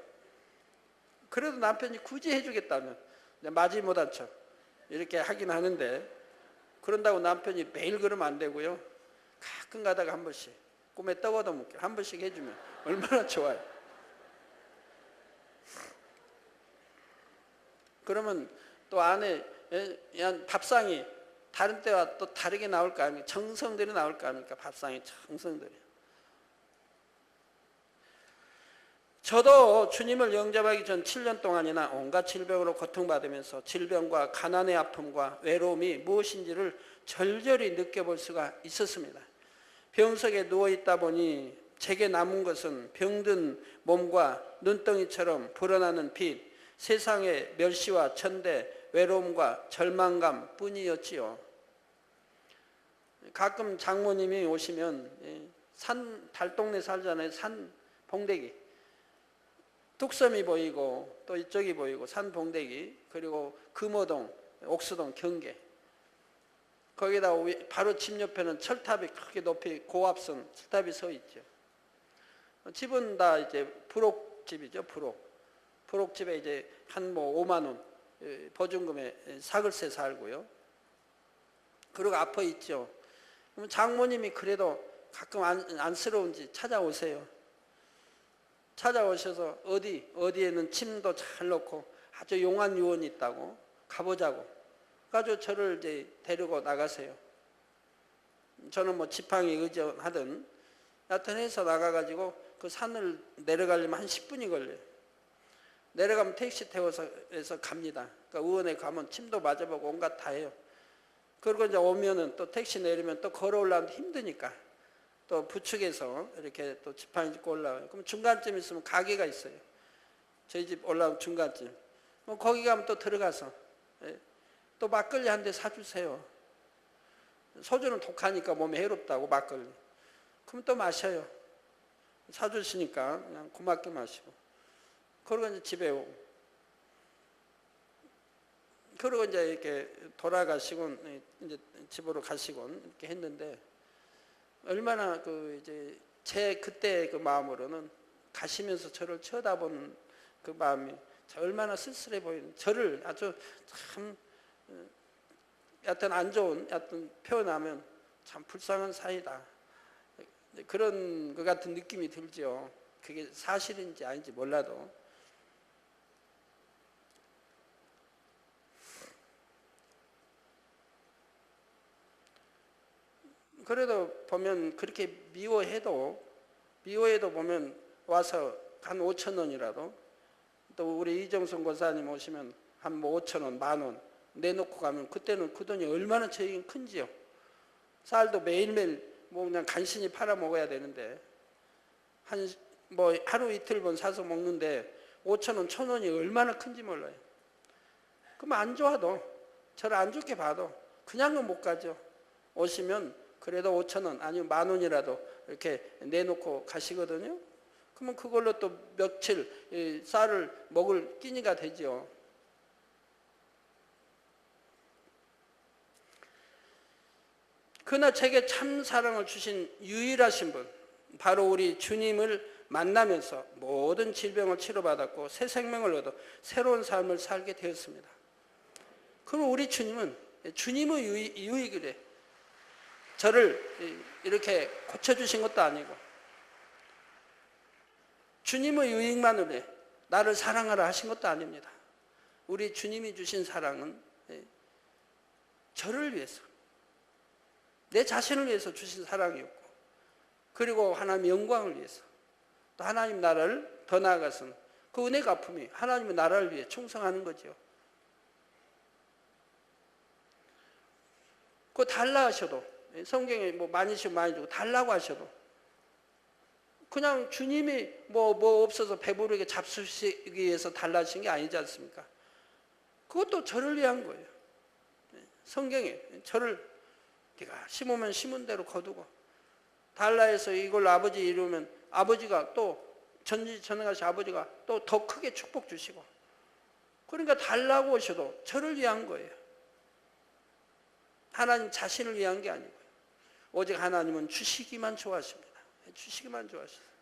그래도 남편이 굳이 해주겠다면 맞이 못한 척 이렇게 하긴 하는데 그런다고 남편이 매일 그러면 안 되고요. 가끔 가다가 한 번씩 꿈에 떠오도 묻게 한 번씩 해주면 얼마나 좋아요. 그러면 또 아내 밥상이 다른 때와 또 다르게 나올 거 아닙니까? 정성들이 나올 거 아닙니까? 밥상에 정성들이. 저도 주님을 영접하기 전 7년 동안이나 온갖 질병으로 고통받으면서 질병과 가난의 아픔과 외로움이 무엇인지를 절절히 느껴볼 수가 있었습니다. 병석에 누워있다 보니 제게 남은 것은 병든 몸과 눈덩이처럼 불어나는 빛, 세상의 멸시와 천대, 외로움과 절망감 뿐이었지요. 가끔 장모님이 오시면 달동네 살잖아요. 산 봉대기. 뚝섬이 보이고 또 이쪽이 보이고 산 봉대기, 그리고 금호동, 옥수동, 경계. 거기다 바로 집 옆에는 철탑이 크게 높이 고압선 철탑이 서 있죠. 집은 다 이제 부록집이죠. 부록집에 이제 한 5만 원 보증금에 사글세 살고요. 그리고 앞에 있죠. 그럼 장모님이 그래도 가끔 안쓰러운지 찾아오세요. 찾아오셔서 어디에는 침도 잘 넣고 아주 용한 유언이 있다고 가보자고. 가지고 저를 이제 데리고 나가세요. 저는 뭐 지팡이 의존하든 여하튼 해서 나가가지고 그 산을 내려가려면 한 10분이 걸려요. 내려가면 택시 태워서 갑니다. 그러니까 의원에 가면 침도 맞아보고 온갖 다 해요. 그리고 이제 오면은 또 택시 내리면 또 걸어 올라오면 힘드니까 또 부축해서 이렇게 또 지팡이 짚고 올라와요. 그럼 중간쯤 있으면 가게가 있어요. 저희 집 올라오면 중간쯤. 뭐 거기 가면 또 들어가서 또 막걸리 한 대 사주세요. 소주는 독하니까 몸에 해롭다고 막걸리. 그럼 또 마셔요. 사주시니까 그냥 고맙게 마시고. 그리고 이제 집에 오고. 그리고 이제 이렇게 돌아가시고 이제 집으로 가시고 이렇게 했는데 얼마나 이제 제 그때 그 마음으로는 가시면서 저를 쳐다보는 그 마음이 얼마나 쓸쓸해 보이는, 저를 아주 참 여하튼 안 좋은 여하튼 표현하면 참 불쌍한 사이다. 그런 것 같은 느낌이 들죠. 그게 사실인지 아닌지 몰라도. 그래도 보면 그렇게 미워해도 보면 와서 한 5천 원이라도, 또 우리 이정선 권사님 오시면 한 5천 원, 10,000원 내놓고 가면 그때는 그 돈이 얼마나 저에겐 큰지요. 쌀도 매일매일 뭐 그냥 간신히 팔아 먹어야 되는데 하루 이틀분 사서 먹는데 5천 원, 1,000원이 얼마나 큰지 몰라요. 그럼 안 좋아도, 저를 안 좋게 봐도 그냥은 못 가죠. 오시면 그래도 5천 원 아니면 10,000원이라도 이렇게 내놓고 가시거든요. 그러면 그걸로 또 며칠 쌀을 먹을 끼니가 되죠. 그러나 제게 참 사랑을 주신 유일하신 분, 바로 우리 주님을 만나면서 모든 질병을 치료받았고 새 생명을 얻어 새로운 삶을 살게 되었습니다. 그럼 우리 주님은 주님의 유익이래. 저를 이렇게 고쳐주신 것도 아니고 주님의 유익만으로 나를 사랑하라 하신 것도 아닙니다. 우리 주님이 주신 사랑은 저를 위해서, 내 자신을 위해서 주신 사랑이었고, 그리고 하나님의 영광을 위해서, 또 하나님 나라를 더 나아가서는 그 은혜 갚음이 하나님의 나라를 위해 충성하는 거죠. 그거 달라 하셔도, 성경에 뭐 많이 주고 많이 주고 달라고 하셔도 그냥 주님이 뭐 없어서 배부르게 잡수시기 위해서 달라 하신 게 아니지 않습니까? 그것도 저를 위한 거예요. 성경에 저를 네가 심으면 심은 대로 거두고, 달라 해서 이걸 아버지 이루면 아버지가 또 전지전능하신 아버지가 또 더 크게 축복 주시고, 그러니까 달라고 하셔도 저를 위한 거예요. 하나님 자신을 위한 게 아니고요. 오직 하나님은 주시기만 좋아하십니다. 주시기만 좋아하십니다.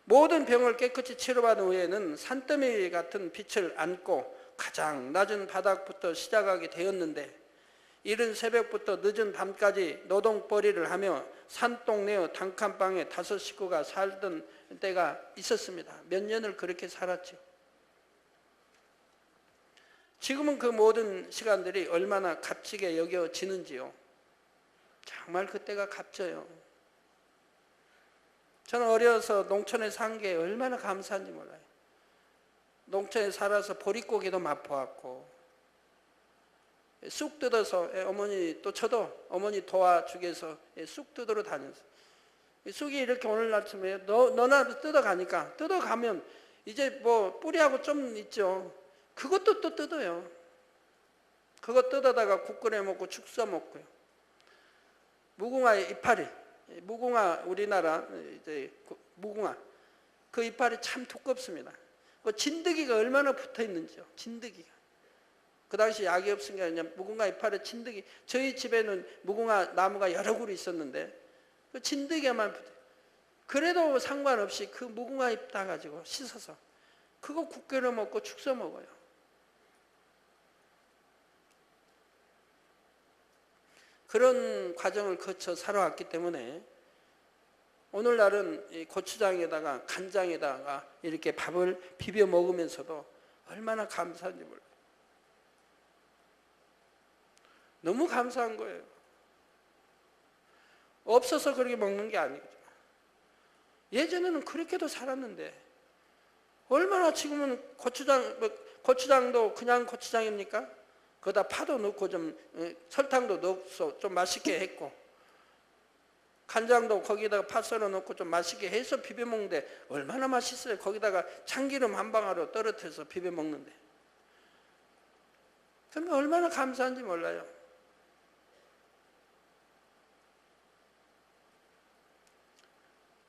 모든 병을 깨끗이 치료받은 후에는 산더미 같은 빛을 안고 가장 낮은 바닥부터 시작하게 되었는데, 이른 새벽부터 늦은 밤까지 노동벌이를 하며 산동네의 단칸방에 5 식구가 살던 때가 있었습니다. 몇 년을 그렇게 살았죠. 지금은 그 모든 시간들이 얼마나 값지게 여겨지는지요. 정말 그때가 값져요. 저는 어려서 농촌에 산 게 얼마나 감사한지 몰라요. 농촌에 살아서 보릿고기도 맛보았고, 쑥 뜯어서 어머니, 또 저도 어머니 도와주기 위해서 쑥 뜯으러 다녔어요. 쑥이 이렇게 오늘 아침에 너나 뜯어가니까, 뜯어가면 이제 뭐 뿌리하고 좀 있죠. 그것도 또 뜯어요. 그거 뜯어다가 국 끓여 먹고 죽 써 먹고요. 무궁화의 이파리, 무궁화, 우리나라 이제 무궁화, 그 이파리 참 두껍습니다. 그 진드기가 얼마나 붙어 있는지요. 진드기가. 그 당시 약이 없으니까 그냥 무궁화 이파리 진드기. 저희 집에는 무궁화 나무가 여러 그루 있었는데 그 진드기만 붙어. 그래도 상관없이 그 무궁화 잎 따가지고 씻어서 그거 국 끓여 먹고 죽 써 먹어요. 그런 과정을 거쳐 살아왔기 때문에 오늘날은 이 고추장에다가 간장에다가 이렇게 밥을 비벼 먹으면서도 얼마나 감사한지 몰라요. 너무 감사한 거예요. 없어서 그렇게 먹는 게 아니죠. 예전에는 그렇게도 살았는데 얼마나 지금은 고추장도 그냥 고추장입니까? 거기다 파도 넣고 좀 설탕도 넣어서 좀 맛있게 했고, 간장도 거기다가 파 썰어 넣고 좀 맛있게 해서 비벼 먹는데 얼마나 맛있어요. 거기다가 참기름 한 방울로 떨어뜨려서 비벼 먹는데. 그러면 얼마나 감사한지 몰라요.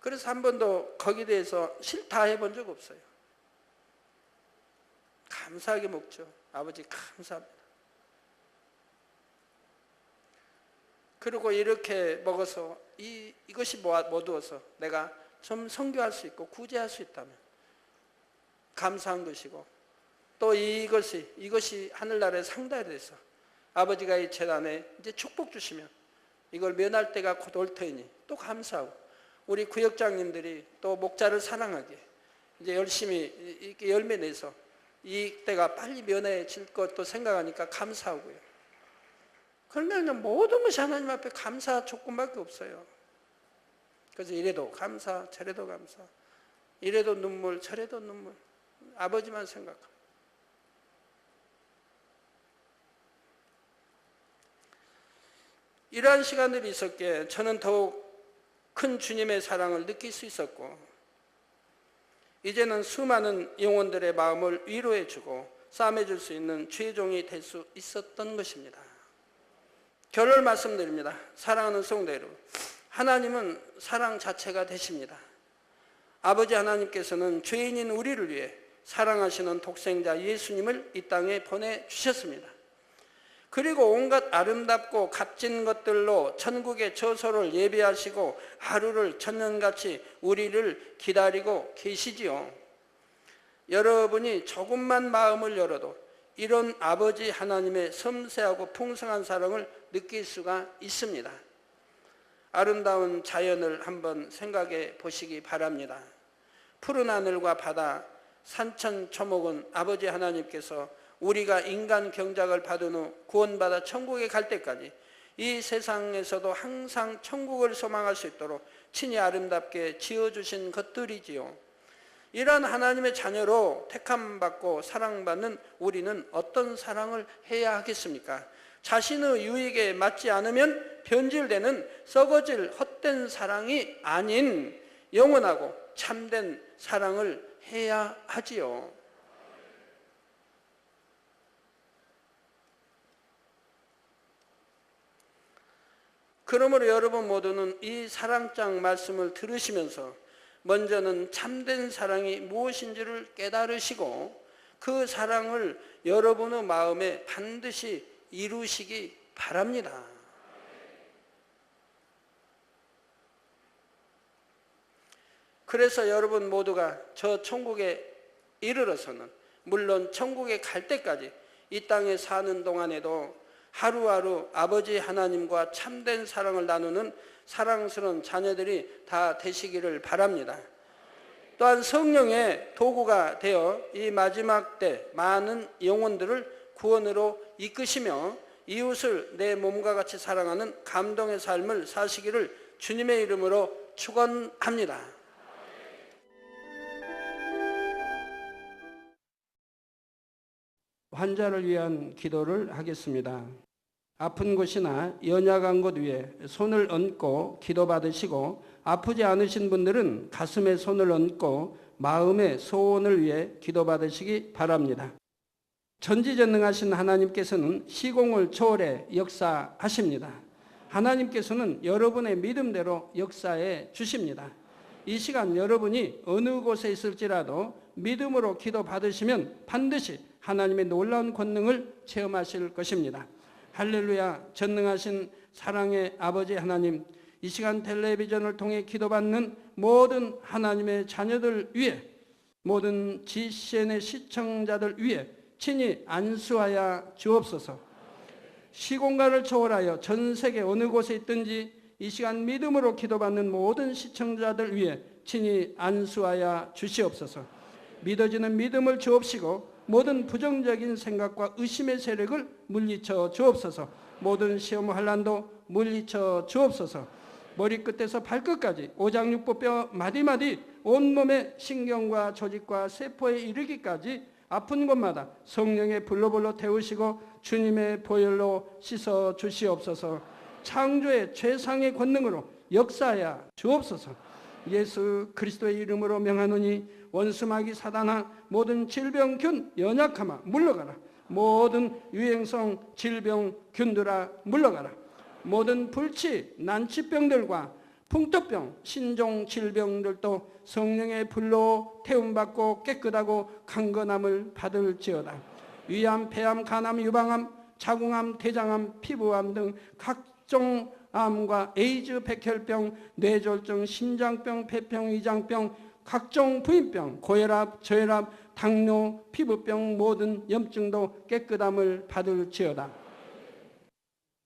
그래서 한 번도 거기에 대해서 싫다 해본 적 없어요. 감사하게 먹죠. 아버지 감사합니다. 그리고 이렇게 먹어서 이것이 모두어서 내가 좀 선교할 수 있고 구제할 수 있다면 감사한 것이고, 또 이것이 하늘나라의 상달이 돼서 아버지가 이 재단에 이제 축복 주시면 이걸 면할 때가 곧 올 터이니 또 감사하고, 우리 구역장님들이 또 목자를 사랑하게 이제 열심히 이렇게 열매 내서 이 때가 빨리 면해질 것도 생각하니까 감사하고요. 그러면 모든 것이 하나님 앞에 감사 조건밖에 없어요. 그래서 이래도 감사, 저래도 감사, 이래도 눈물, 저래도 눈물, 아버지만 생각합니다. 이러한 시간들이 있었기에 저는 더욱 큰 주님의 사랑을 느낄 수 있었고, 이제는 수많은 영혼들의 마음을 위로해주고 싸매줄 수 있는 주의 종이 될 수 있었던 것입니다. 결론을 말씀드립니다. 사랑하는 성도 여러분, 하나님은 사랑 자체가 되십니다. 아버지 하나님께서는 죄인인 우리를 위해 사랑하시는 독생자 예수님을 이 땅에 보내주셨습니다. 그리고 온갖 아름답고 값진 것들로 천국의 처소를 예비하시고 하루를 천년같이 우리를 기다리고 계시지요. 여러분이 조금만 마음을 열어도 이런 아버지 하나님의 섬세하고 풍성한 사랑을 느낄 수가 있습니다. 아름다운 자연을 한번 생각해 보시기 바랍니다. 푸른 하늘과 바다, 산천, 초목은 아버지 하나님께서 우리가 인간 경작을 받은 후 구원받아 천국에 갈 때까지 이 세상에서도 항상 천국을 소망할 수 있도록 친히 아름답게 지어주신 것들이지요. 이러한 하나님의 자녀로 택함받고 사랑받는 우리는 어떤 사랑을 해야 하겠습니까? 자신의 유익에 맞지 않으면 변질되는 썩어질 헛된 사랑이 아닌 영원하고 참된 사랑을 해야 하지요. 그러므로 여러분 모두는 이 사랑장 말씀을 들으시면서 먼저는 참된 사랑이 무엇인지를 깨달으시고 그 사랑을 여러분의 마음에 반드시 이루시기 바랍니다. 그래서 여러분 모두가 저 천국에 이르러서는, 물론 천국에 갈 때까지 이 땅에 사는 동안에도 하루하루 아버지 하나님과 참된 사랑을 나누는 사랑스러운 자녀들이 다 되시기를 바랍니다. 또한 성령의 도구가 되어 이 마지막 때 많은 영혼들을 구원으로 이끄시며 이웃을 내 몸과 같이 사랑하는 감동의 삶을 사시기를 주님의 이름으로 축원합니다. 환자를 위한 기도를 하겠습니다. 아픈 곳이나 연약한 곳 위에 손을 얹고 기도받으시고, 아프지 않으신 분들은 가슴에 손을 얹고 마음의 소원을 위해 기도받으시기 바랍니다. 전지전능하신 하나님께서는 시공을 초월해 역사하십니다. 하나님께서는 여러분의 믿음대로 역사해 주십니다. 이 시간 여러분이 어느 곳에 있을지라도 믿음으로 기도받으시면 반드시 하나님의 놀라운 권능을 체험하실 것입니다. 할렐루야. 전능하신 사랑의 아버지 하나님, 이 시간 텔레비전을 통해 기도받는 모든 하나님의 자녀들 위해, 모든 GCN의 시청자들 위해 친히 안수하여 주옵소서. 시공간을 초월하여 전 세계 어느 곳에 있든지 이 시간 믿음으로 기도받는 모든 시청자들 위해 친히 안수하여 주시옵소서. 믿어지는 믿음을 주옵시고 모든 부정적인 생각과 의심의 세력을 물리쳐 주옵소서. 모든 시험 환난도 물리쳐 주옵소서. 머리끝에서 발끝까지 오장육부뼈 마디마디 온몸의 신경과 조직과 세포에 이르기까지 아픈 곳마다 성령의 불로 태우시고 주님의 보혈로 씻어 주시옵소서. 창조의 최상의 권능으로 역사하여 주옵소서. 예수 그리스도의 이름으로 명하노니 원수마귀 사단아, 모든 질병균 연약함아 물러가라. 모든 유행성 질병균들아 물러가라. 모든 불치 난치병들과 풍토병 신종 질병들도 성령의 불로 태움받고 깨끗하고 강건함을 받을지어다. 위암, 폐암, 간암, 유방암, 자궁암, 대장암, 피부암 등 각종 암과 에이즈, 백혈병, 뇌졸중, 심장병, 폐병, 위장병, 각종 부인병, 고혈압, 저혈압, 당뇨, 피부병 모든 염증도 깨끗함을 받을지어다.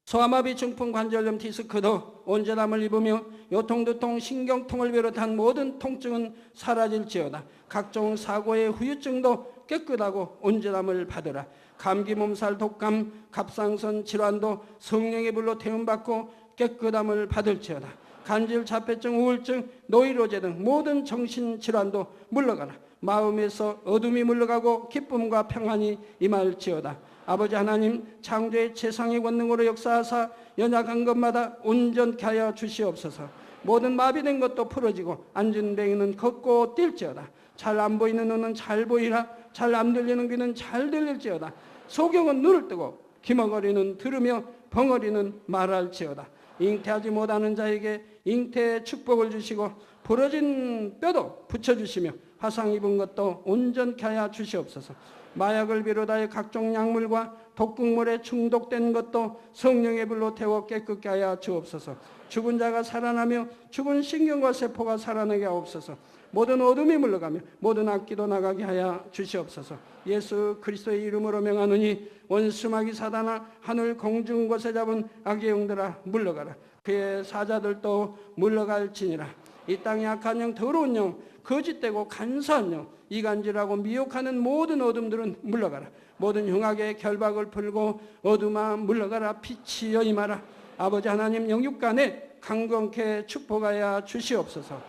소아마비, 중풍, 관절염, 디스크도 온전함을 입으며 요통두통, 신경통을 비롯한 모든 통증은 사라질지어다. 각종 사고의 후유증도 깨끗하고 온전함을 받으라. 감기, 몸살, 독감, 갑상선 질환도 성령의 불로 태움받고 깨끗함을 받을지어다. 간질, 자폐증, 우울증, 노이로제 등 모든 정신질환도 물러가라. 마음에서 어둠이 물러가고 기쁨과 평안이 임할지어다. 아버지 하나님, 창조의 최상의 권능으로 역사하사 연약한 것마다 온전케 하여 주시옵소서. 모든 마비된 것도 풀어지고 안진뱅이는 걷고 뛸지어다. 잘 안 보이는 눈은 잘 보이라. 잘 안 들리는 귀는 잘 들릴지어다. 소경은 눈을 뜨고 기머거리는 들으며 벙어리는 말할지어다. 잉태하지 못하는 자에게 잉태의 축복을 주시고 부러진 뼈도 붙여주시며 화상 입은 것도 온전케 하여 주시옵소서. 마약을 비롯하여 각종 약물과 독극물에 중독된 것도 성령의 불로 태워 깨끗게 하여 주옵소서. 죽은 자가 살아나며 죽은 신경과 세포가 살아나게 하옵소서. 모든 어둠이 물러가며 모든 악기도 나가게 하여 주시옵소서. 예수 그리스도의 이름으로 명하노니 원수마귀 사단아, 하늘 공중 곳에 잡은 악의 영들아 물러가라. 그의 사자들도 물러갈지니라. 이 땅의 악한 영, 더러운 영, 거짓되고 간사한 영, 이간질하고 미혹하는 모든 어둠들은 물러가라. 모든 흉악의 결박을 풀고 어둠아 물러가라. 빛이여 임하라. 아버지 하나님, 영육간에 강건케 축복하여 주시옵소서.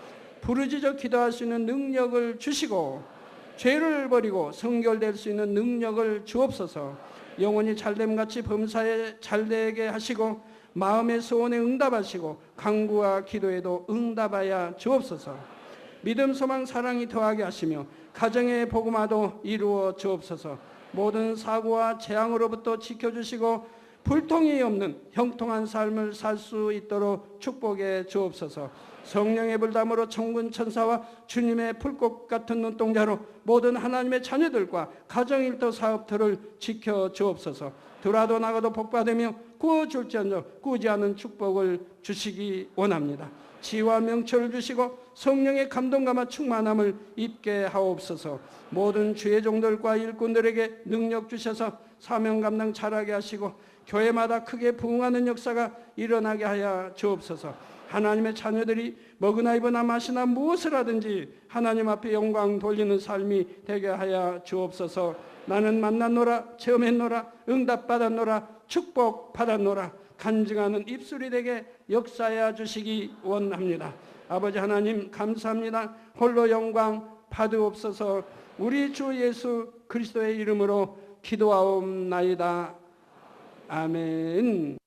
부르짖어 기도할 수 있는 능력을 주시고 죄를 버리고 성결될 수 있는 능력을 주옵소서. 영혼이 잘됨같이 범사에 잘되게 하시고 마음의 소원에 응답하시고 간구와 기도에도 응답하여 주옵소서. 믿음, 소망, 사랑이 더하게 하시며 가정의 복음화도 이루어 주옵소서. 모든 사고와 재앙으로부터 지켜주시고 불통이 없는 형통한 삶을 살 수 있도록 축복해 주옵소서. 성령의 불담으로 천군 천사와 주님의 불꽃 같은 눈동자로 모든 하나님의 자녀들과 가정일터 사업들을 지켜 주옵소서. 들어도 나가도 복받으며 구워줄지언정 꾸지 않은 축복을 주시기 원합니다. 지혜와 명철을 주시고 성령의 감동감화 충만함을 입게 하옵소서. 모든 주의 종들과 일꾼들에게 능력 주셔서 사명 감당 잘하게 하시고 교회마다 크게 부흥하는 역사가 일어나게 하여 주옵소서. 하나님의 자녀들이 먹으나 입으나 마시나 무엇을 하든지 하나님 앞에 영광 돌리는 삶이 되게 하여 주옵소서. 나는 만났노라, 체험했노라, 응답받았노라, 축복받았노라 간증하는 입술이 되게 역사하여 주시기 원합니다. 아버지 하나님 감사합니다. 홀로 영광 받으옵소서. 우리 주 예수 그리스도의 이름으로 기도하옵나이다. 아멘.